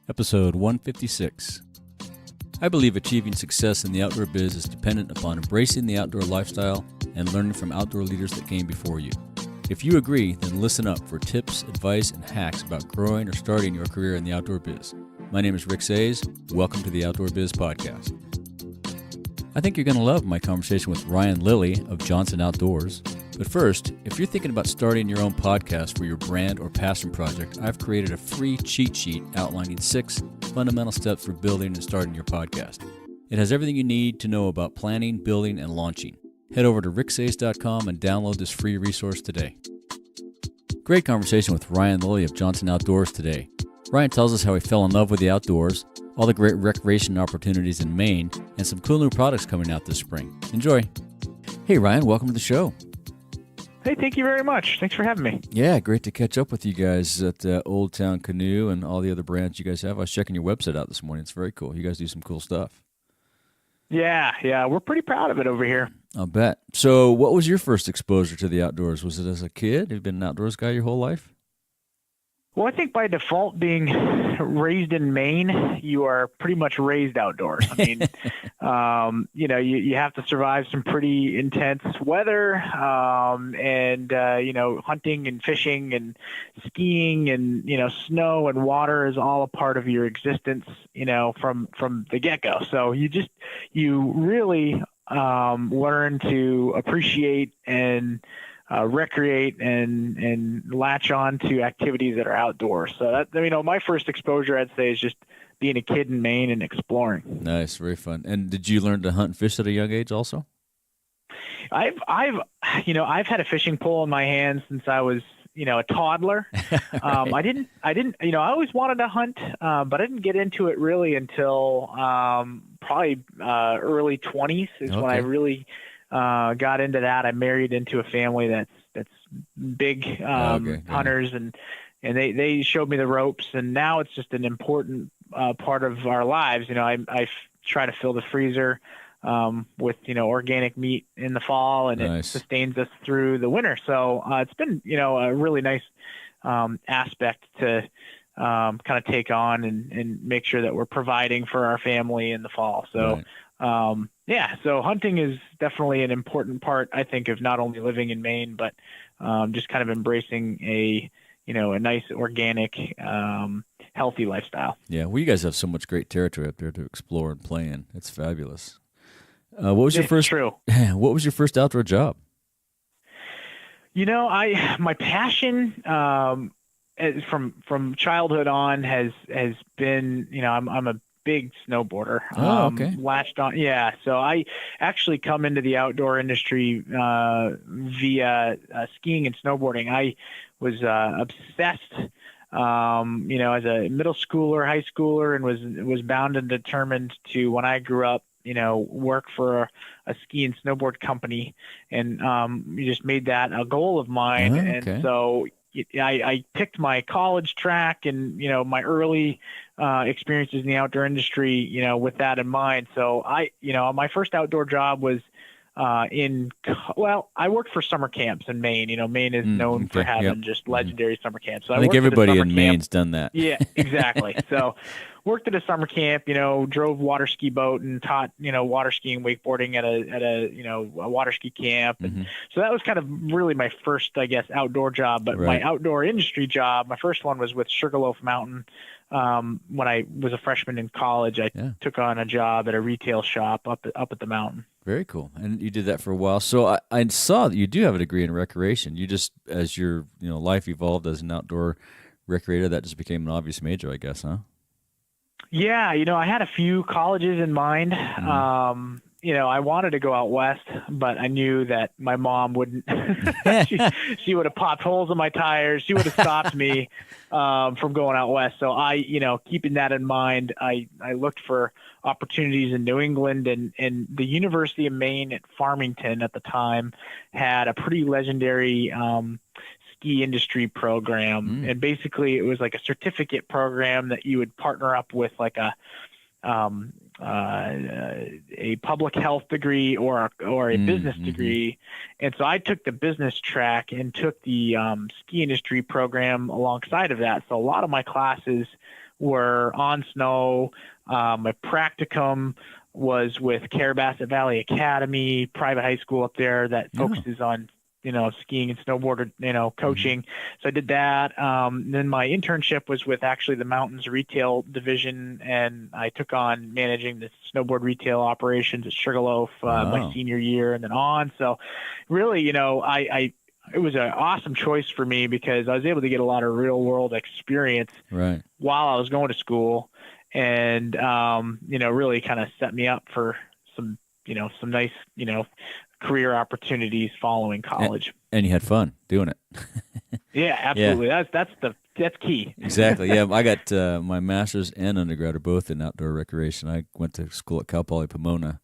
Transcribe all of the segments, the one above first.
Episode 156. I believe achieving success in the outdoor biz is dependent upon embracing the outdoor lifestyle and learning from outdoor leaders that came before you. If you agree, then listen up for tips, advice, and hacks about growing or starting your career in the outdoor biz. My name is Rick Sayes. Welcome to the Outdoor Biz Podcast. I think you're going to love my conversation with Lilly of Johnson Outdoors. But first, if you're thinking about starting your own podcast for your brand or passion project, I've created a free cheat sheet outlining 6 fundamental steps for building and starting your podcast. It has everything you need to know about planning, building, and launching. Head over to ricksayes.com and download this free resource today. Great conversation with Lilly of Johnson Outdoors today. Ryan tells us how he fell in love with the outdoors, all the great recreation opportunities in Maine, and some cool new products coming out this spring. Enjoy. Hey Ryan, welcome to the show. Hey, thank you very much. Thanks for having me. Yeah, great to catch up with you guys at Old Town Canoe and all the other brands you guys have. I was checking your website out this morning. It's very cool. You guys do some cool stuff. Yeah, we're pretty proud of it over here. I'll bet. So what was your first exposure to the outdoors? Was it as a kid? Have you been an outdoors guy your whole life? Well, I think by default, being raised in Maine, you are pretty much raised outdoors. I mean, you have to survive some pretty intense weather, and hunting and fishing and skiing and, snow and water is all a part of your existence, from the get-go. So you really learn to appreciate and recreate and latch on to activities that are outdoors. So that, my first exposure, I'd say, is just being a kid in Maine and exploring. Nice, very fun. And did you learn to hunt and fish at a young age also? I've had a fishing pole in my hand since I was, a toddler. I always wanted to hunt, but I didn't get into it really until probably early 20s is when I really got into that. I married into a family that's big hunters, and they showed me the ropes, and now it's just an important part of our lives. I try to fill the freezer with organic meat in the fall, and It sustains us through the winter. So it's been a really nice aspect to kind of take on and make sure that we're providing for our family in the fall. So. Right. So hunting is definitely an important part, I think, of not only living in Maine, but just kind of embracing a nice organic, healthy lifestyle. Yeah, well, you guys have so much great territory up there to explore and play in. It's fabulous. What was your first outdoor job? My passion from childhood on has been, I'm a big snowboarder. Okay. Latched on. Yeah. So I actually come into the outdoor industry via skiing and snowboarding. I was obsessed, as a middle schooler, high schooler, and was bound and determined to, when I grew up, work for a ski and snowboard company, and just made that a goal of mine. Oh, okay. And so I picked my college track and, my early experiences in the outdoor industry, with that in mind. So my first outdoor job was I worked for summer camps in Maine. Maine is known for having just legendary summer camps. So I think everybody in Maine's done that. Yeah, exactly. So worked at a summer camp, drove water ski boat and taught, water skiing, wakeboarding at a water ski camp. And so that was kind of really my first, I guess, outdoor job. But my outdoor industry job, my first one was with Sugarloaf Mountain. When I was a freshman in college, I took on a job at a retail shop up at the mountain. Very cool. And you did that for a while. So I saw that you do have a degree in recreation. You just, as your life evolved as an outdoor recreator, that just became an obvious major, I guess, huh? Yeah, I had a few colleges in mind. I wanted to go out west, but I knew that my mom wouldn't. She would have popped holes in my tires. She would have stopped me from going out west. So keeping that in mind, I looked for opportunities in New England, and the University of Maine at Farmington at the time had a pretty legendary ski industry program. And basically it was like a certificate program that you would partner up with like a public health degree or a business degree. And so I took the business track and took the ski industry program alongside of that. So a lot of my classes were on snow. My practicum was with Carrabassett Valley Academy, private high school up there that focuses on, skiing and snowboard, coaching. So I did that. Then my internship was with actually the Mountains Retail Division, and I took on managing the snowboard retail operations at Sugarloaf my senior year and then on. So really, it was an awesome choice for me because I was able to get a lot of real world experience while I was going to school, and really kind of set me up for some nice career opportunities following college. And you had fun doing it. Yeah, absolutely. Yeah. That's key. Exactly. Yeah, I got my master's and undergrad are both in outdoor recreation. I went to school at Cal Poly Pomona.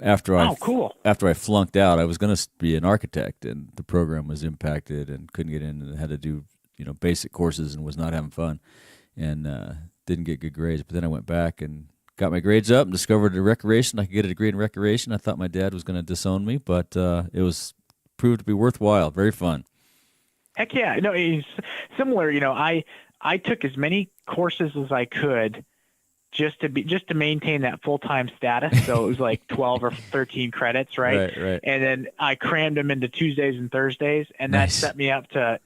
After I flunked out, I was going to be an architect, and the program was impacted and couldn't get in, and had to do basic courses and was not having fun, and didn't get good grades. But then I went back and got my grades up and discovered a recreation. I could get a degree in recreation. I thought my dad was going to disown me, but it was proved to be worthwhile. Very fun. Heck yeah. No, it's similar. I took as many courses as I could just to maintain that full-time status. So it was like 12 or 13 credits, right? Right. And then I crammed them into Tuesdays and Thursdays, and that set me up to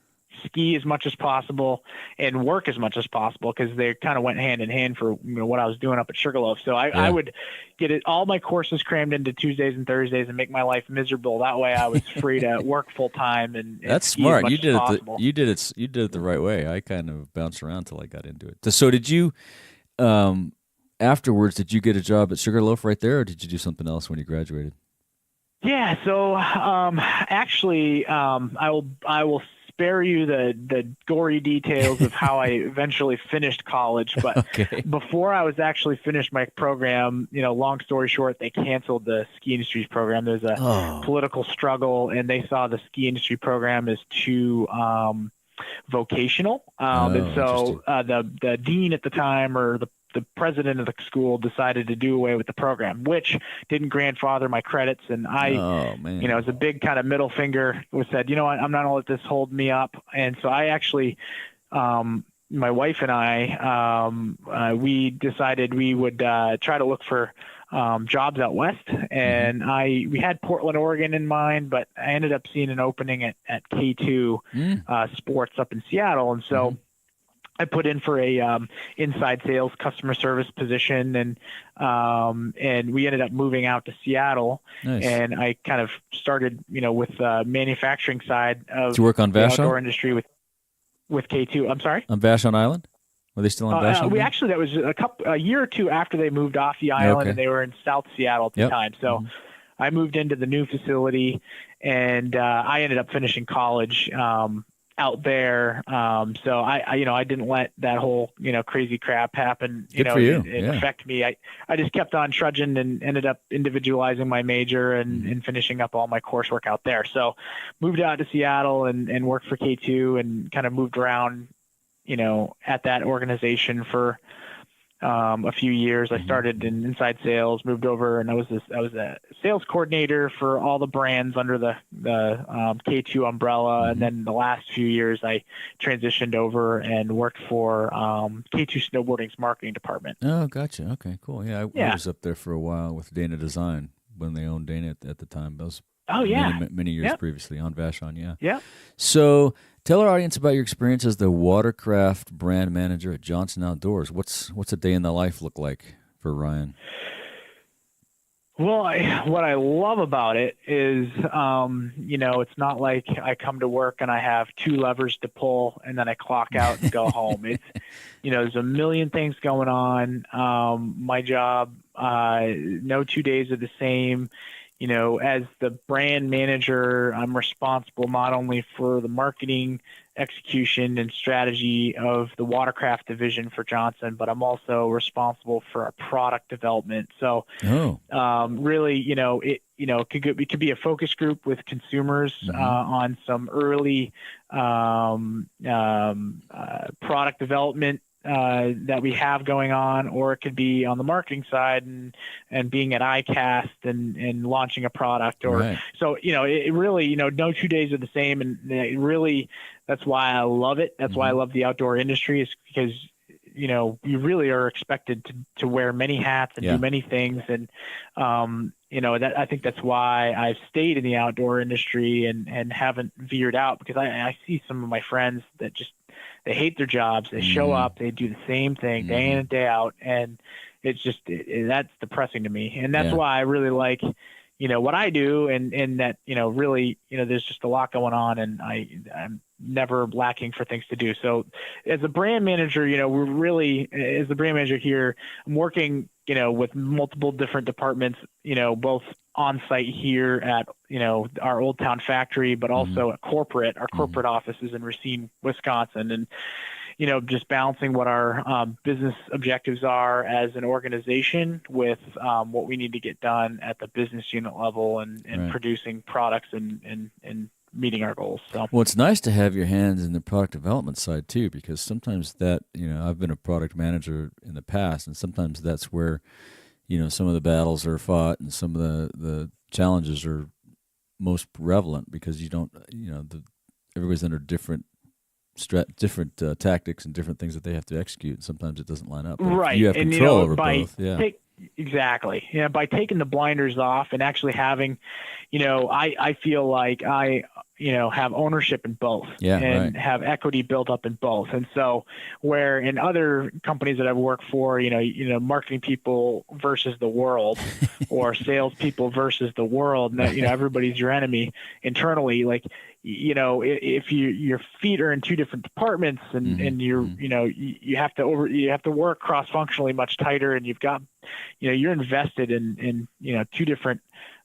ski as much as possible and work as much as possible, because they kind of went hand in hand for what I was doing up at Sugarloaf. So I would get all my courses crammed into Tuesdays and Thursdays and make my life miserable. That way I was free to work full time and that's ski smart. As much You did as it. possible. You did it the right way. I kind of bounced around until I got into it. So did you? Afterwards, did you get a job at Sugarloaf right there, or did you do something else when you graduated? Yeah. So actually, I will spare you the gory details of how I eventually finished college. But before I was actually finished my program, long story short, they canceled the ski industry's program. There's a political struggle, and they saw the ski industry program as too vocational. And so the dean at the time, or the president of the school, decided to do away with the program, which didn't grandfather my credits. And as a big kind of middle finger, was said, I'm not going to let this hold me up. And so I actually, my wife and I, we decided we would try to look for jobs out west. And we had Portland, Oregon in mind, but I ended up seeing an opening at K2 Sports up in Seattle. And so I put in for a inside sales customer service position, and we ended up moving out to Seattle. Nice. And I kind of started, with the manufacturing side of to work on the Vashon? outdoor industry with K2. I'm sorry? On Vashon Island? Were they still on Vashon? That was a year or two after they moved off the island, and they were in South Seattle at the time. So I moved into the new facility, and I ended up finishing college out there. So I didn't let that whole, crazy crap happen, Good for you. and affect me. I just kept on trudging and ended up individualizing my major and finishing up all my coursework out there. So moved out to Seattle and worked for K2 and kind of moved around, at that organization for a few years. I started in inside sales, moved over, and I was a sales coordinator for all the brands under the K2 umbrella. And then the last few years, I transitioned over and worked for K2 Snowboarding's marketing department. Oh, gotcha. Okay, cool. Yeah, I was up there for a while with Dana Design when they owned Dana at the time. That was many years previously on Vashon. Yeah. So tell our audience about your experience as the watercraft brand manager at Johnson Outdoors. What's a day in the life look like for Ryan? Well, what I love about it is, it's not like I come to work and I have two levers to pull and then I clock out and go home. It's, there's a million things going on. My job, no 2 days are the same. As the brand manager, I'm responsible not only for the marketing execution and strategy of the watercraft division for Johnson, but I'm also responsible for our product development. So, really, it could be a focus group with consumers on some early product development that we have going on, or it could be on the marketing side and being at ICAST and launching a product, so, it really, no 2 days are the same. And it really, that's why I love it. That's why I love the outdoor industry, is because, you really are expected to wear many hats and do many things. And, that I think that's why I've stayed in the outdoor industry and haven't veered out, because I see some of my friends that they hate their jobs. They show up, they do the same thing day in and day out. And it's just, that's depressing to me. And that's why I really like, what I do, and that, really, there's just a lot going on, and I'm never lacking for things to do. So as a brand manager, we're really, as the brand manager here, I'm working, with multiple different departments, both on site here at, our Old Town factory, but also at corporate. Our corporate office is in Racine, Wisconsin. And, just balancing what our business objectives are as an organization with what we need to get done at the business unit level, and producing products and meeting our goals. So, well, it's nice to have your hands in the product development side too, because sometimes that, I've been a product manager in the past, and sometimes that's where, some of the battles are fought and some of the challenges are most prevalent, because you don't, everybody's under different tactics and different things that they have to execute. Sometimes it doesn't line up. But you have control over both. Exactly. Yeah. By taking the blinders off and actually having, I feel like I, have ownership in both and have equity built up in both. And so where in other companies that I've worked for, marketing people versus the world or salespeople versus the world, and everybody's your enemy internally. Like, if your feet are in two different departments, and you're, you have to work cross-functionally much tighter, and you've got, you're invested in two different,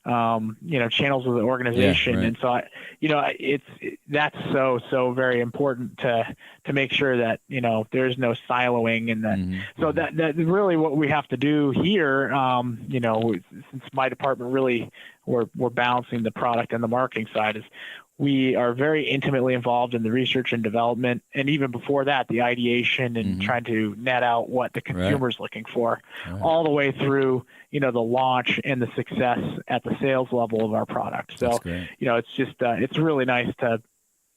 channels of the organization. And so, that's so very important to make sure that, there's no siloing, and that, so that really what we have to do here, since my department really, we're balancing the product and the marketing side, is we are very intimately involved in the research and development, and even before that, the ideation and trying to net out what the consumer is looking for, all the way through, the launch and the success at the sales level of our product. So, it's just, it's really nice to,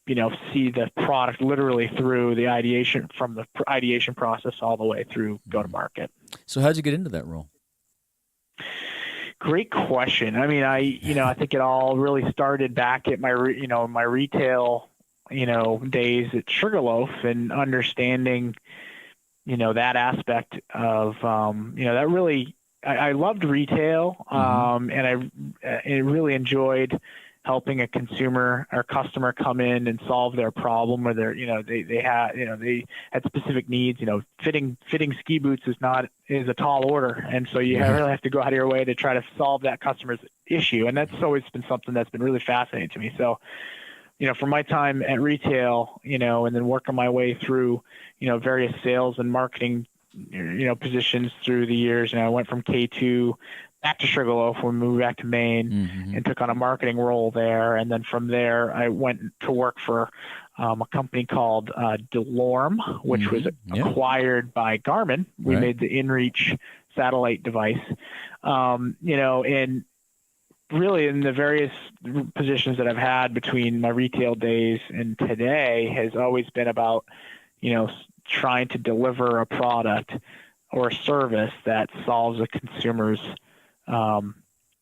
see the product literally through the ideation, from the ideation process all the way through go to market. So how'd you get into that role? Great question. I mean, I think it all really started back at my, my retail, days at Sugarloaf, and understanding, that aspect of, that really, I loved retail, and I really enjoyed helping a consumer or customer come in and solve their problem, or their, they had specific needs. Fitting ski boots is a tall order. And so you really have to go out of your way to try to solve that customer's issue. And that's always been something that's been really fascinating to me. So, from my time at retail, and then working my way through, various sales and marketing, positions through the years. And I went from K2 back to Sugarloaf when we moved back to Maine, and took on a marketing role there. And then from there, I went to work for a company called Delorme, which was acquired by Garmin. We made the InReach satellite device, and really in the various positions that I've had between my retail days and today has always been about, trying to deliver a product or a service that solves a consumer's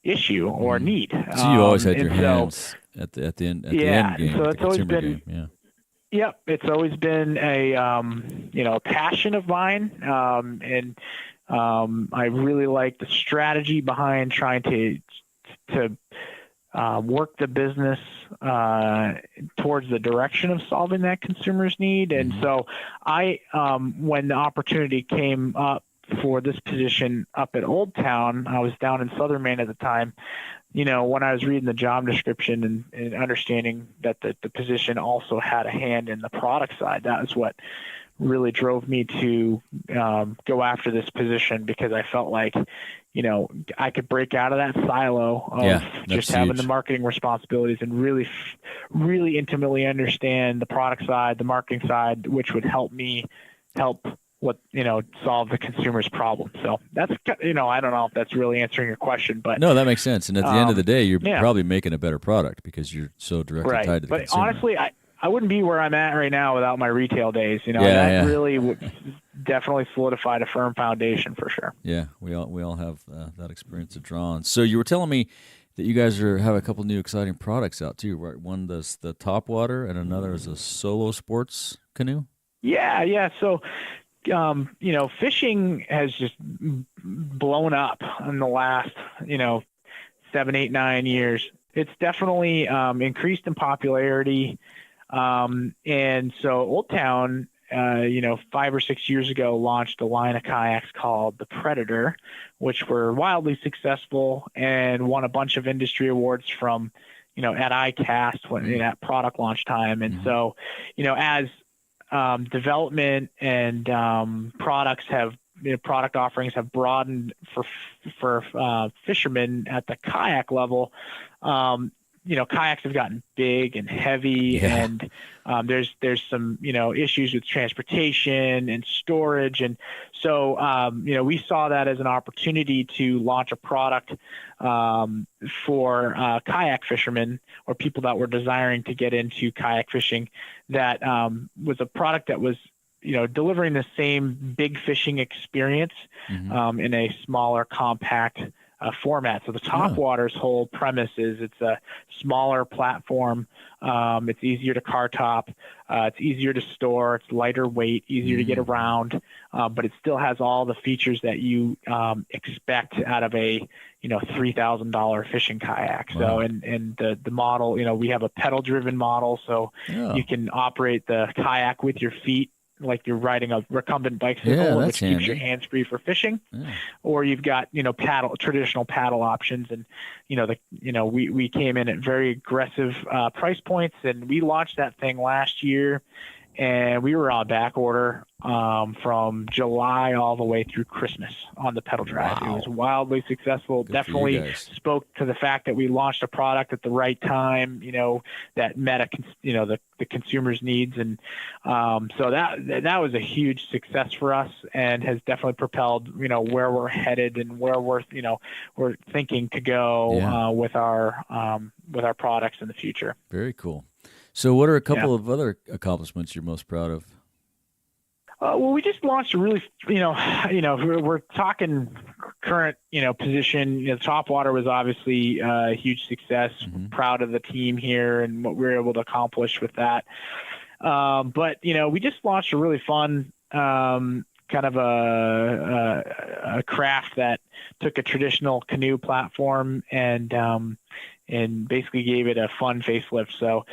issue or need. So you always had your hands at the end game. So it's always been, it's always been a passion of mine, and I really like the strategy behind trying to work the business towards the direction of solving that consumer's need. And so when the opportunity came up for this position up at Old Town, I was down in Southern Maine at the time. When I was reading the job description and understanding that the position also had a hand in the product side, that was what really drove me to go after this position, because I felt like, I could break out of that silo of just having the marketing responsibilities and really, really intimately understand the product side, the marketing side, which would help me solve the consumer's problem. So that's, I don't know if that's really answering your question, but no, that makes sense. And at the end of the day, you're probably making a better product because you're so directly tied to the consumer. Honestly, I wouldn't be where I'm at right now without my retail days. Really definitely solidified a firm foundation for sure. Yeah, we all have that experience to draw on. So you were telling me that you guys have a couple new exciting products out too, right? One is the Topwater, and another is a solo sports canoe. Yeah. So, fishing has just blown up in the last, 7, 8, 9 years. It's definitely increased in popularity. And so Old Town, 5 or 6 years ago, launched a line of kayaks called the Predator, which were wildly successful and won a bunch of industry awards from, at ICAST when at product launch time. And so, as development and product offerings have broadened for fishermen at the kayak level, kayaks have gotten big and heavy, and there's some issues with transportation and storage, and so we saw that as an opportunity to launch a product for kayak fishermen or people that were desiring to get into kayak fishing that was a product that was delivering the same big fishing experience in a smaller, compact format. So the Topwater's whole premise is it's a smaller platform. It's easier to car top. It's easier to store. It's lighter weight, easier to get around, but it still has all the features that you expect out of a $3,000 fishing kayak. So and the model, we have a pedal-driven model, so you can operate the kayak with your feet, like you're riding a recumbent bicycle, which keeps your hands free for fishing. Or you've got traditional paddle options, and we came in at very aggressive price points, and we launched that thing last year, and we were on back order from July all the way through Christmas on the pedal drive. It was wildly successful. Good Definitely spoke to the fact that we launched a product at the right time, that met the consumer's needs, and so that was a huge success for us, and has definitely propelled where we're headed and where we're thinking to go with our products in the future. Very cool. So what are a couple of other accomplishments you're most proud of? Well, we just launched a really, we're talking current, position. Topwater was obviously a huge success. We're proud of the team here and what we were able to accomplish with that. But we just launched a really fun kind of a craft that took a traditional canoe platform and basically gave it a fun facelift. So,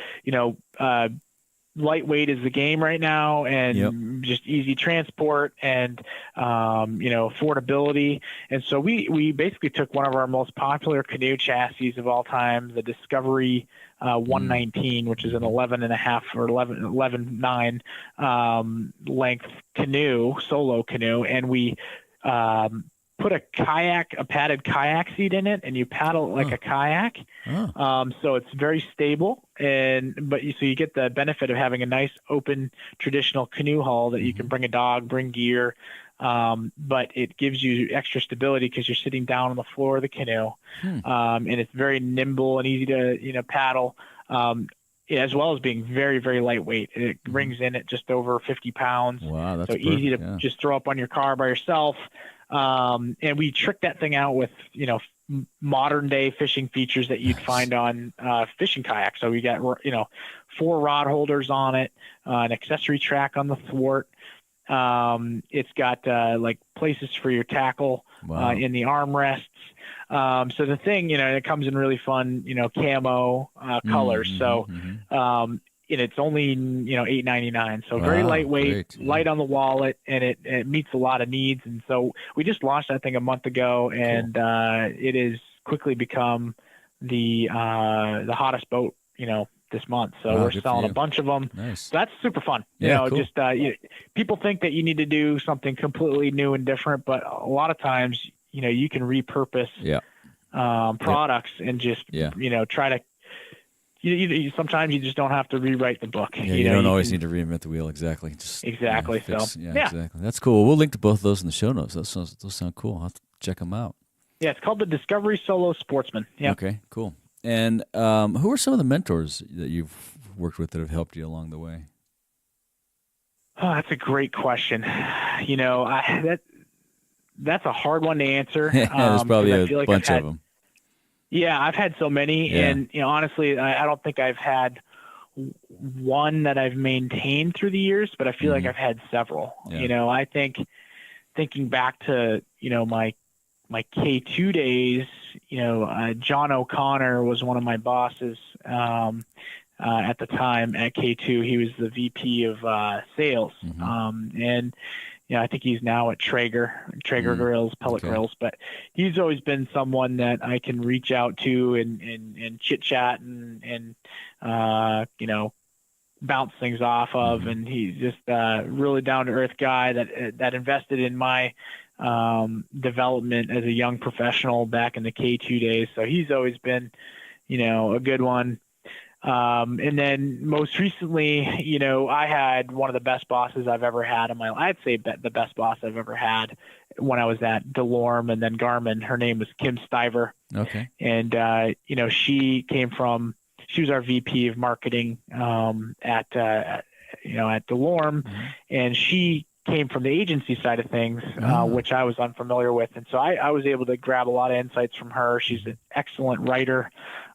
lightweight is the game right now, and just easy transport and affordability. And so we basically took one of our most popular canoe chassis of all time, the Discovery 119, which is an 11.5 or 11.9 length canoe, solo canoe, and we put a padded kayak seat in it, and you paddle like a kayak. So it's very stable, but you get the benefit of having a nice open traditional canoe hull that you can bring a dog, bring gear, but it gives you extra stability because you're sitting down on the floor of the canoe, and it's very nimble and easy to paddle. As well as being very, very lightweight. It brings in at just over 50 pounds. Wow, that's so easy to just throw up on your car by yourself. And we tricked that thing out with, modern day fishing features that you'd find on fishing kayaks. So we got, 4 rod holders on it, an accessory track on the thwart. It's got like places for your tackle in the armrests. So the thing, it comes in really fun, camo colors. So and it's only $8.99, so very lightweight, light on the wallet, and it meets a lot of needs. And so we just launched that thing a month ago, and it has quickly become the hottest boat this month. So we're selling a bunch of them. Nice. So that's super fun. Cool. Just people think that you need to do something completely new and different, but a lot of times you can repurpose products and just try to. Sometimes you just don't have to rewrite the book. Yeah, you don't always need to reinvent the wheel. Exactly. Exactly. Exactly. That's cool. We'll link to both of those in the show notes. Those sound cool. I'll have to check them out. Yeah, it's called the Discovery Solo Sportsman. Yeah. Okay, cool. And who are some of the mentors that you've worked with that have helped you along the way? Oh, that's a great question. That's a hard one to answer. There's probably I a feel like bunch of them. Yeah, I've had so many, Yeah. and honestly, I don't think I've had one that I've maintained through the years, but I feel like I've had several. Yeah. I think thinking back to my K2 days, John O'Connor was one of my bosses at the time at K2. He was the VP of sales, and I think he's now at Traeger Grills, Pellet Grills, but he's always been someone that I can reach out to and chit chat and bounce things off of. And he's just really down to earth guy that invested in my development as a young professional back in the K2 days. So he's always been, a good one. And then most recently, I had one of the best bosses I've ever had in my life. I'd say the best boss I've ever had when I was at Delorme and then Garmin. Her name was Kim Stiver. Okay. And, she was our VP of marketing at Delorme, and she came from the agency side of things, which I was unfamiliar with. And so I was able to grab a lot of insights from her. She's an excellent writer,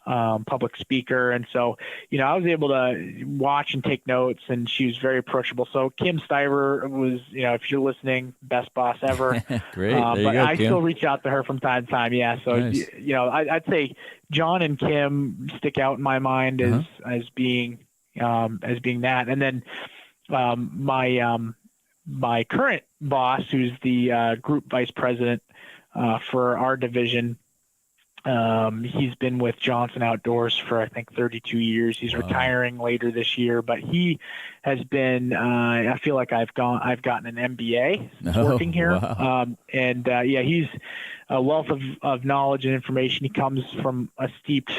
public speaker. And so, I was able to watch and take notes, and she was very approachable. So Kim Stiver was, if you're listening, best boss ever. Great. There you but go, I Kim. still reach out to her from time to time. Yeah. So, Nice. I'd say John and Kim stick out in my mind as being that. And then, my current boss, who's the group vice president for our division, he's been with Johnson Outdoors for, I think, 32 years. He's retiring later this year, but he has been, I feel like I've gotten an MBA since working here. Wow. He's a wealth of knowledge and information. He comes from a steeped,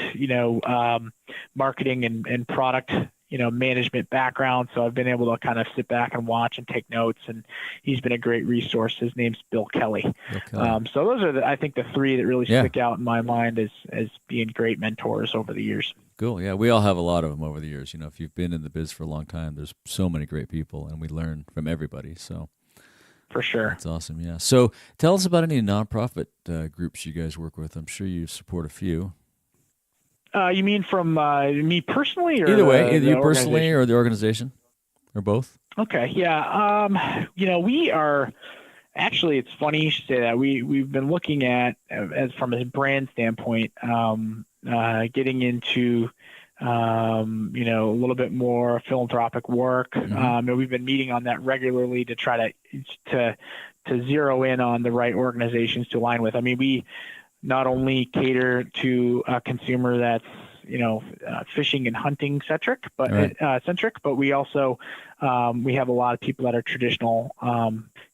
marketing and product, management background. So I've been able to kind of sit back and watch and take notes, and he's been a great resource. His name's Bill Kelly. So those are I think the three that really stick out in my mind as being great mentors over the years. Cool. Yeah. We all have a lot of them over the years. If you've been in the biz for a long time, there's so many great people, and we learn from everybody. So for sure. That's awesome. Yeah. So tell us about any nonprofit groups you guys work with. I'm sure you support a few. You mean from me personally, or either way, either you personally or the organization, or both? Okay, yeah. We are actually. It's funny you should say that. We've been looking at, as from a brand standpoint, getting into a little bit more philanthropic work. And we've been meeting on that regularly to try to zero in on the right organizations to align with. I mean, we not only cater to a consumer that's fishing and hunting centric, but we also we have a lot of people that are traditional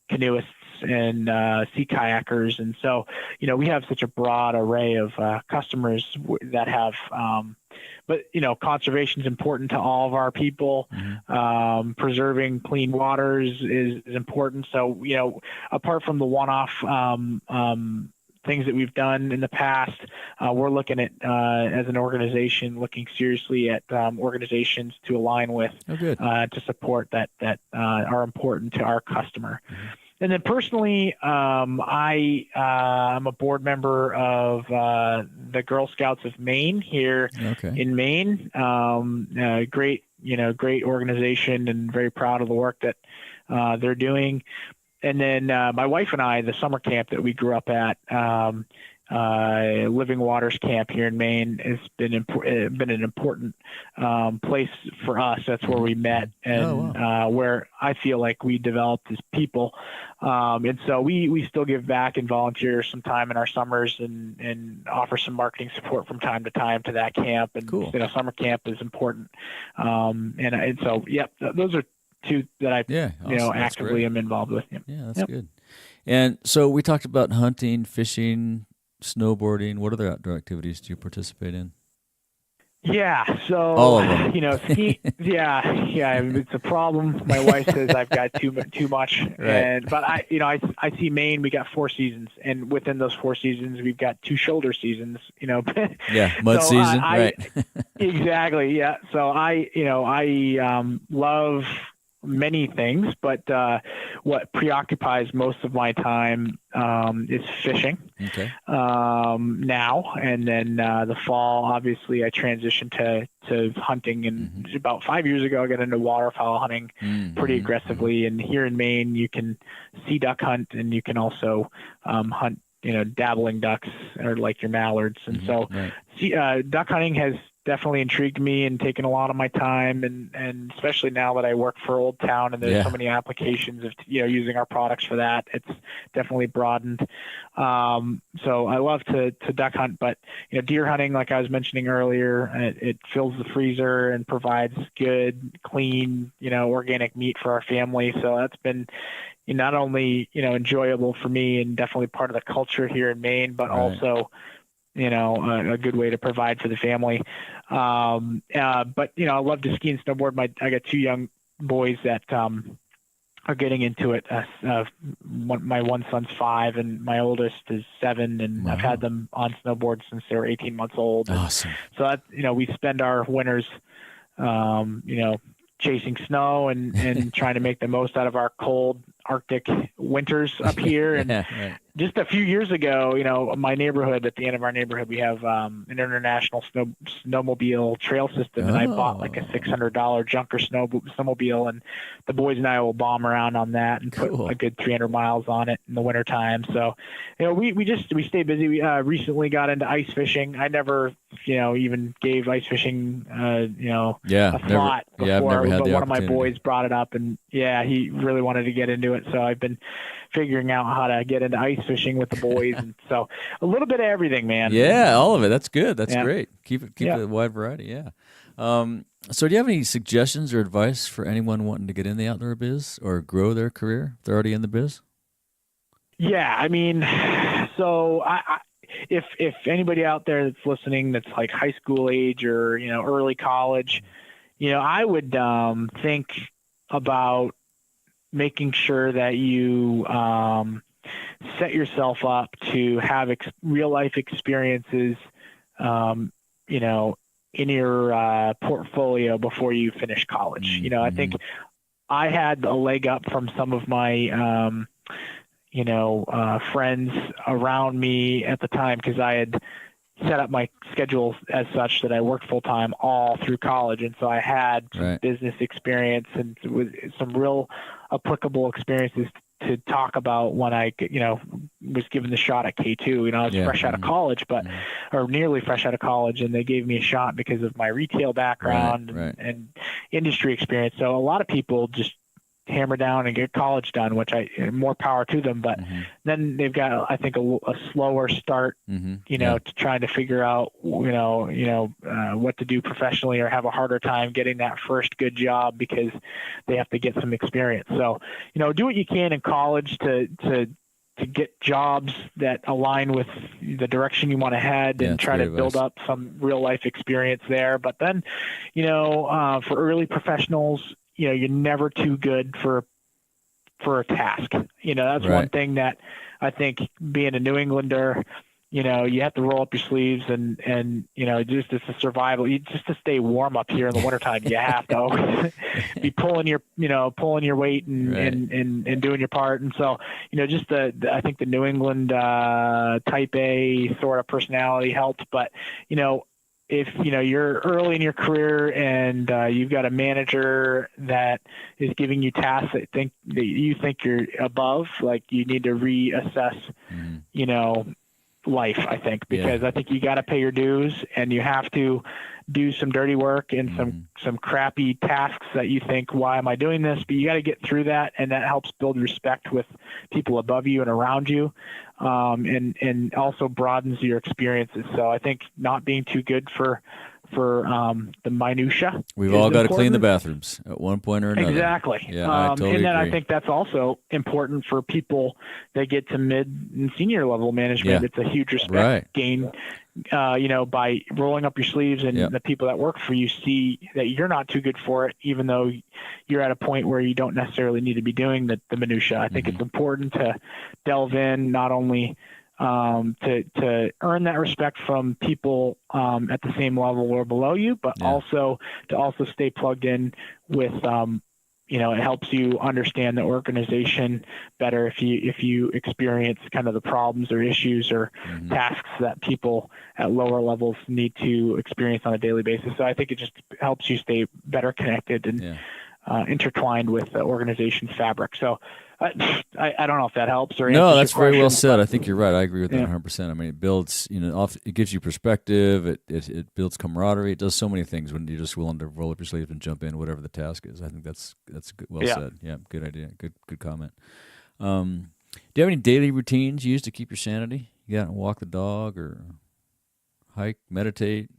canoeists and sea kayakers, and so we have such a broad array of customers that have. But conservation is important to all of our people. Preserving clean waters is important. So apart from the one-off things that we've done in the past, we're looking at, as an organization, looking seriously at organizations to align with, to support that are important to our customer. And then personally, I'm a board member of the Girl Scouts of Maine here in Maine. Great organization, and very proud of the work that they're doing. And then my wife and I, the summer camp that we grew up at, Living Waters Camp here in Maine, has been an important place for us. That's where we met, and where I feel like we developed as people. And so we still give back and volunteer some time in our summers and offer some marketing support from time to time to that camp. And summer camp is important. And so those are two that I actively am involved with. Yeah, that's good. And so we talked about hunting, fishing, snowboarding. What other outdoor activities do you participate in? Yeah, so all of them. Ski. It's a problem. My wife says I've got too much, but I see Maine. We got 4 seasons, and within those 4 seasons, we've got 2 shoulder seasons. Mud season, right? Exactly. Yeah. So I love many things, but what preoccupies most of my time is fishing. Okay. Now, and then the fall, obviously, I transitioned to hunting, and about 5 years ago, I got into waterfowl hunting pretty aggressively. And here in Maine, you can sea duck hunt, and you can also hunt, dabbling ducks or like your mallards. And so duck hunting has definitely intrigued me and taken a lot of my time, and especially now that I work for Old Town and there's so many applications of using our products for that, it's definitely broadened. So I love to duck hunt, but deer hunting, like I was mentioning earlier, it fills the freezer and provides good, clean, organic meat for our family. So that's been not only enjoyable for me and definitely part of the culture here in Maine, but also a good way to provide for the family. But I love to ski and snowboard. I got two young boys that are getting into it. My one son's 5 and my oldest is 7, and I've had them on snowboard since they were 18 months old. Awesome. So that, we spend our winters, chasing snow and trying to make the most out of our cold Arctic winters up here. And just a few years ago, my neighborhood, at the end of our neighborhood, we have an international snowmobile trail system, and I bought like a $600 junker snowmobile, and the boys and I will bomb around on that and put a good 300 miles on it in the wintertime. So, we stay busy. We recently got into ice fishing. I never, even gave ice fishing, a thought before, but one of my boys brought it up, and he really wanted to get into it. So I've been figuring out how to get into ice fishing with the boys. And so a little bit of everything, man. Yeah, all of it. That's good. That's great. Keep it a wide variety. Yeah. So do you have any suggestions or advice for anyone wanting to get in the outdoor biz or grow their career if they're already in the biz? Yeah. I mean, so if anybody out there that's listening, that's like high school age or, early college, I would think about making sure that you set yourself up to have real life experiences, in your portfolio before you finish college. I think I had a leg up from some of my, friends around me at the time, because I had set up my schedule as such that I worked full time all through college. And so I had some business experience and with some real applicable experiences to talk about when I, was given the shot at K2. I was fresh out of college, or nearly fresh out of college, and they gave me a shot because of my retail background and industry experience. So a lot of people just hammer down and get college done, which more power to them. But then they've got, I think, a slower start, to trying to figure out, what to do professionally, or have a harder time getting that first good job because they have to get some experience. So, do what you can in college to get jobs that align with the direction you want to head, and try to build up some real life experience there. But then, for early professionals, you're never too good for a task. That's one thing that I think, being a New Englander, you have to roll up your sleeves and just as a survival, just to stay warm up here in the wintertime, you have to always be pulling your weight and doing your part. And so, I think the New England type A sort of personality helped. But, if you're early in your career and you've got a manager that is giving you tasks that you think you're above, like, you need to reassess, life, I think, because I think you got to pay your dues, and you have to do some dirty work and some crappy tasks that you think, why am I doing this? But you got to get through that, and that helps build respect with people above you and around you, and also broadens your experiences. So I think not being too good for the minutia. We've all got to clean the bathrooms at one point or another. Exactly. Yeah, I totally and then agree. I think that's also important for people that get to mid and senior level management. It's a huge respect gain, by rolling up your sleeves, and the people that work for you see that you're not too good for it, even though you're at a point where you don't necessarily need to be doing the minutia. I think it's important to delve in, not only to earn that respect from people at the same level or below you, but also to stay plugged in with it helps you understand the organization better if you experience kind of the problems or issues or tasks that people at lower levels need to experience on a daily basis. So I think it just helps you stay better connected and intertwined with the organization fabric. So I don't know if that helps or no, answers that's your very well question, said. but I think you're right. I agree with that 100%. I mean, it builds, it gives you perspective. It builds camaraderie. It does so many things when you're just willing to roll up your sleeves and jump in, whatever the task is. I think that's good, well said. Yeah, good idea. Good comment. Do you have any daily routines you use to keep your sanity? You go out and walk the dog or hike, meditate?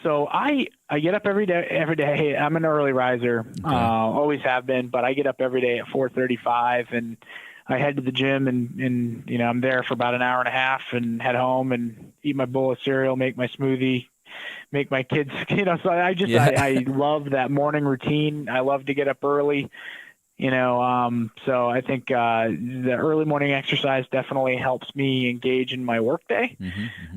So I get up every day. I'm an early riser, always have been, but I get up every day at 4:35 and I head to the gym and I'm there for about an hour and a half and head home and eat my bowl of cereal, make my smoothie, make my kids, so I love that morning routine. I love to get up early. So I think the early morning exercise definitely helps me engage in my workday.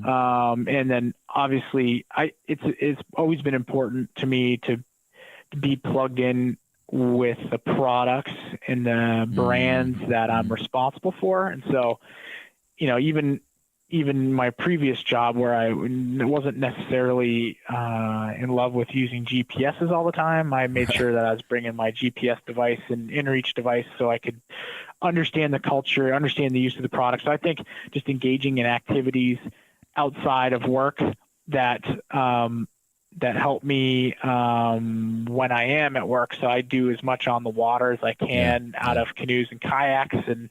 And then obviously it's always been important to me to be plugged in with the products and the brands that I'm responsible for. And so, even my previous job where I wasn't necessarily in love with using GPSs all the time, I made sure that I was bringing my GPS device and InReach device so I could understand the culture, understand the use of the product. So I think just engaging in activities outside of work that help me when I am at work. So I do as much on the water as I can out of canoes and kayaks and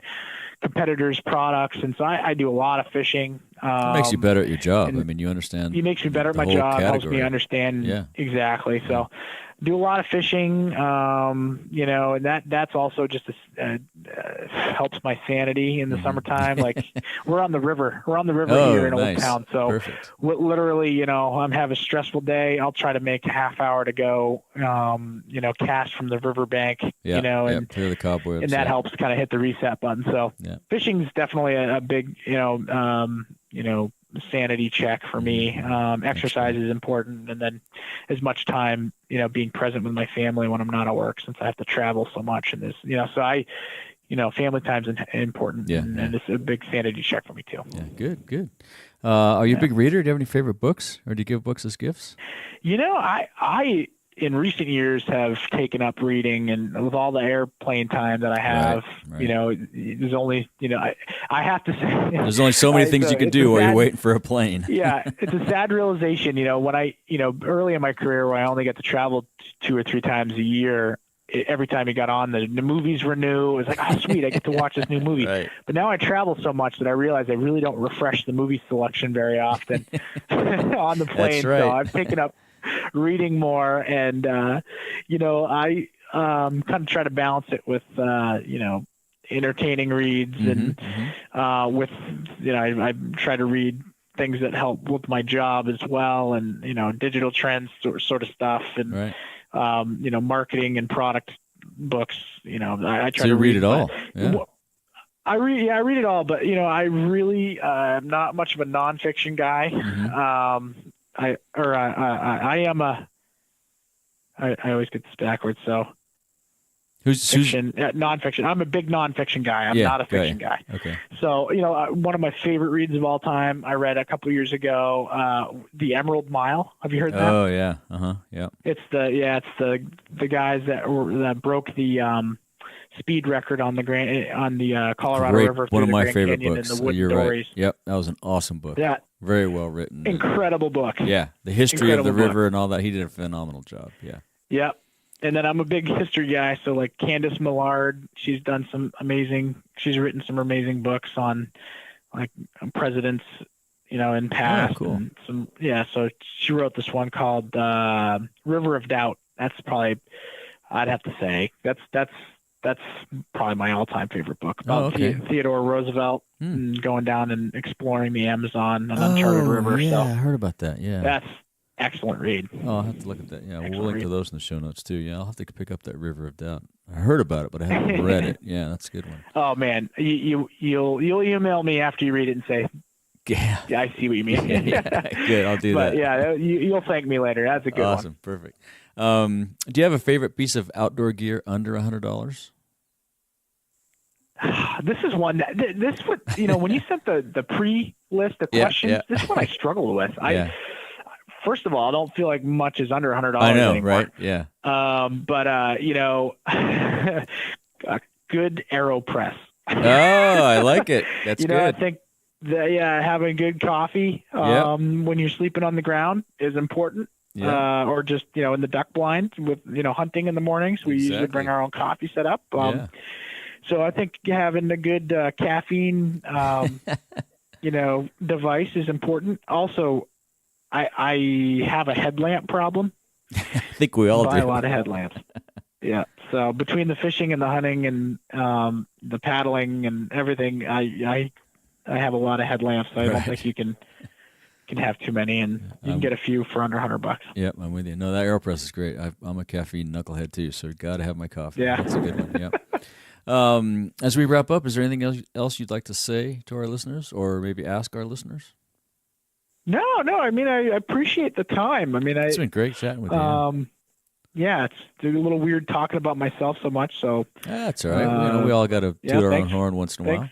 competitors' products, and so I do a lot of fishing. It makes you better at your job. I mean, you understand. It makes me better at my job. Helps me understand exactly. So, do a lot of fishing. And that's also just helps my sanity in the summertime. Like we're on the river. We're on the river here in Old Town. So literally, I'm having a stressful day. I'll try to make a half hour to go. Cast from the riverbank. And clear the cobwebs. And that helps kind of hit the reset button. So fishing's definitely a big, sanity check for me. Exercise is important, and then as much time, being present with my family when I'm not at work, since I have to travel so much. And this, so family time's important, and it's a big sanity check for me too. Yeah, good. Are you a big reader? Do you have any favorite books, or do you give books as gifts? I in recent years have taken up reading, and with all the airplane time that I have, there's only, I have to say, there's only so many things you can do while you're waiting for a plane. It's a sad realization, when I, early in my career where I only got to travel 2 or 3 times a year, every time you got on, the movies were new. It was like, oh, sweet, I get to watch this new movie. But now I travel so much that I realize I really don't refresh the movie selection very often on the plane. So I've taken up reading more, and I kind of try to balance it with entertaining reads and with I try to read things that help with my job as well, and digital trends sort of stuff, and marketing and product books. I try to read it all. I read it all, but I really am not much of a nonfiction guy. I always get this backwards. So fiction, nonfiction. I'm a big nonfiction guy. I'm not a fiction guy. Okay. So, one of my favorite reads of all time, I read a couple of years ago, The Emerald Mile. Have you heard that? Oh yeah. Yeah. It's the guys that broke the speed record on the Colorado River. One of my Grand favorite Canyon books. And the Wood You're Stories. right. Yep, that was an awesome book. Yeah. Very well written. Incredible book. Yeah, the history of the river and all that. He did a phenomenal job. Yeah. Yep. And then I'm a big history guy, so like Candace Millard, she's written some amazing books on like presidents, in past. Cool. And so she wrote this one called River of Doubt. That's probably, I'd have to say, that's probably my all-time favorite book about Theodore Roosevelt and going down and exploring the Amazon and uncharted river. Yeah, so I heard about that. Yeah, that's excellent read. Oh, I'll have to look at that. Yeah, we'll link to those in the show notes too. Yeah, I'll have to pick up that River of Doubt. I heard about it, but I haven't read it. Yeah, that's a good one. Oh man, you'll email me after you read it and say, Yeah, I see what you mean. Yeah, good. I'll do that. But yeah, you'll thank me later. That's a good one. Awesome. Perfect. Do you have a favorite piece of outdoor gear under $100? This is one that this would, when you sent the pre-list of questions, this one I struggled with. First of all, I don't feel like much is under $100 I know, anymore. right? Yeah. But a good AeroPress. Oh, I like it. That's good. I think having good coffee when you're sleeping on the ground is important. Yeah. Or just, in the duck blind with, hunting in the mornings. We usually bring our own coffee set up. So I think having a good caffeine, device is important. Also, I have a headlamp problem. I think we all buy do. A lot of headlamps. Yeah. So between the fishing and the hunting and the paddling and everything, I have a lot of headlamps. So I don't think you can have too many, and you can get a few for under $100. Yep, I'm with you. No, that AeroPress is great. I'm a caffeine knucklehead too, so got to have my coffee. Yeah. That's a good one. Yep. As we wrap up, is there anything else you'd like to say to our listeners, or maybe ask our listeners? No. I mean, I appreciate the time. I mean, it's been great chatting with you. Yeah, it's a little weird talking about myself so much. So that's all right. We all got to toot our own horn once in a while.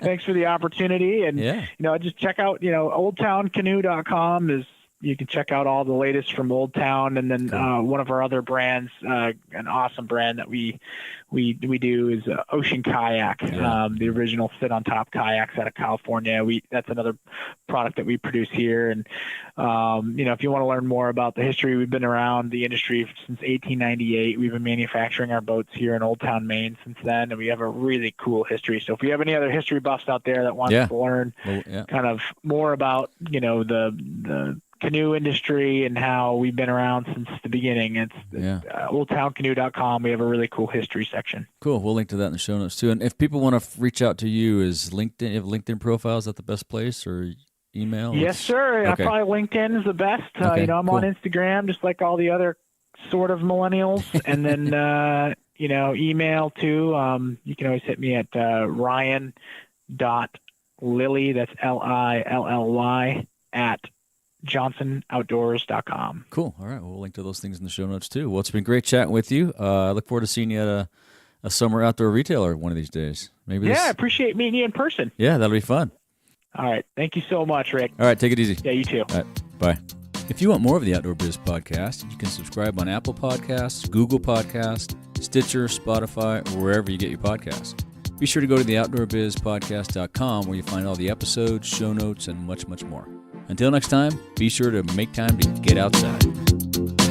Thanks for the opportunity. And just check out oldtowncanoe.com is. You can check out all the latest from Old Town, and then one of our other brands, an awesome brand that we do is Ocean Kayak, the original sit on top kayaks out of California. That's another product that we produce here. And if you want to learn more about the history, we've been around the industry since 1898. We've been manufacturing our boats here in Old Town, Maine since then, and we have a really cool history. So if you have any other history buffs out there that want to learn kind of more about the canoe industry and how we've been around since the beginning, it's oldtowncanoe.com. We have a really cool history section. Cool. We'll link to that in the show notes too. And if people want to reach out to you, is LinkedIn, you have LinkedIn profile, is that the best place, or email? Yes, sir. Okay. Probably LinkedIn is the best. I'm on Instagram, just like all the other sort of millennials. And then, email too. You can always hit me at ryan.lilly, that's LILLY, at JohnsonOutdoors.com. Cool. All right. Well, we'll link to those things in the show notes too. Well, it's been great chatting with you. I look forward to seeing you at a summer outdoor retailer one of these days. I appreciate meeting you in person. Yeah, that'll be fun. All right. Thank you so much, Rick. All right. Take it easy. Yeah, you too. All right. Bye. If you want more of the Outdoor Biz Podcast, you can subscribe on Apple Podcasts, Google Podcasts, Stitcher, Spotify, or wherever you get your podcasts. Be sure to go to theoutdoorbizpodcast.com where you find all the episodes, show notes, and much, much more. Until next time, be sure to make time to get outside.